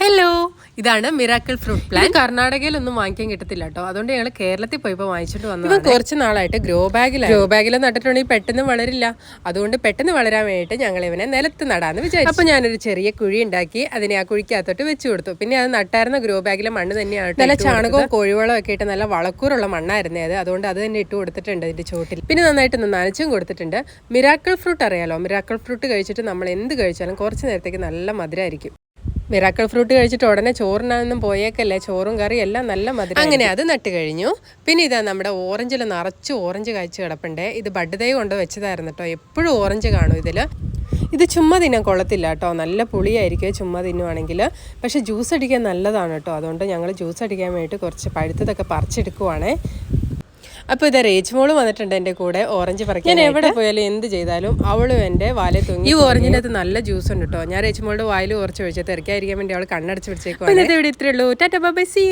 Hello, ഇതാണ് miracle fruit plant. കർണാടകയിലൊന്നും വാങ്ങിക്കാൻ കിട്ടത്തില്ല കേട്ടോ. അതുകൊണ്ട് ഞങ്ങൾ കേരളത്തിൽ പോയപ്പോൾ വാങ്ങിച്ചിട്ട് വന്നത്. കുറച്ച് നാളായിട്ട് ഗ്രോ ബാഗിൽ നട്ടിട്ടുണ്ടെങ്കിൽ പെട്ടെന്ന് വളരില്ല. അതുകൊണ്ട് പെട്ടെന്ന് വളരാൻ വേണ്ടിയിട്ട് ഞങ്ങൾ ഇവനെ നിലത്ത് നടാന്ന് വിചാരിച്ചു. അപ്പോൾ ഞാനൊരു ചെറിയ കുഴി ഉണ്ടാക്കി അതിനെ ആ കുഴിക്കകത്തോട്ട് വെച്ച് കൊടുത്തു. പിന്നെ അത് നട്ടായിരുന്ന ഗ്രോ ബാഗിലെ മണ്ണ് തന്നെയാണ്. നല്ല ചാണകവും കോഴിവളവും ഒക്കെ ഇട്ട് നല്ല വളക്കൂറുള്ള മണ്ണായിരുന്നേ അത്. അതുകൊണ്ട് അത് തന്നെ ഇട്ട് കൊടുത്തിട്ടുണ്ട് ഇതിന്റെ ചോട്ടിൽ. പിന്നെ നന്നായിട്ടൊന്ന് നനച്ചും കൊടുത്തിട്ടുണ്ട്. മിറാക്കിൾ ഫ്രൂട്ട് അറിയാലോ, മിറാക്കിൾ ഫ്രൂട്ട് കഴിച്ചിട്ട് നമ്മൾ എന്ത് കഴിച്ചാലും കുറച്ച് നേരത്തേക്ക് നല്ല മധുരമായിരിക്കും. മിറാക്കിൾ ഫ്രൂട്ട് കഴിച്ചിട്ട് ഉടനെ ചോറിനൊന്നും പോയേക്കല്ലേ, ചോറും കറിയും എല്ലാം നല്ല മധുരം. അങ്ങനെ അത് നട്ട് കഴിഞ്ഞു. പിന്നെ ഇതാ നമ്മുടെ ഓറഞ്ചിൽ നിറച്ച് ഓറഞ്ച് കഴിച്ച് കിടപ്പുണ്ടേ. ഇത് ബഡ് തൈ കൊണ്ട് വെച്ചതായിരുന്നു കേട്ടോ. എപ്പോഴും ഓറഞ്ച് കാണും ഇതിൽ. ഇത് ചുമ്മാ തിന്നാൻ കൊള്ളത്തില്ല കേട്ടോ, നല്ല പുളിയായിരിക്കും ചുമ്മാ തിന്നുവാണെങ്കിൽ. പക്ഷേ ജ്യൂസ് അടിക്കാൻ നല്ലതാണ് കേട്ടോ. അതുകൊണ്ട് ഞങ്ങൾ ജ്യൂസ് അടിക്കാൻ വേണ്ടിയിട്ട് കുറച്ച് പഴുത്തതൊക്കെ പറിച്ചെടുക്കുവാണേ. അപ്പോൾ ഇത് റേച്ച്മോള് വന്നിട്ടുണ്ട് എൻ്റെ കൂടെ ഓറഞ്ച് പറിക്കാൻ. ഞാൻ എവിടെ പോയാലും എന്ത് ചെയ്താലും അവളും എൻ്റെ വാലേ തൂങ്ങി. ഈ ഓറഞ്ചിനകത്ത് നല്ല ജ്യൂസ് ഉണ്ട് കേട്ടോ. ഞാൻ റേച്ച്മോളുടെ വായിൽ കുറച്ച് ഒഴിച്ച് തെറിക്കാതിരിക്കാൻ വേണ്ടി അവൾ കണ്ണടച്ച് പിടിച്ചേക്കും. ഇന്നത്തെ ഇവിടെ ഇത്രയേ ഉള്ളൂ. Tata bye bye, see.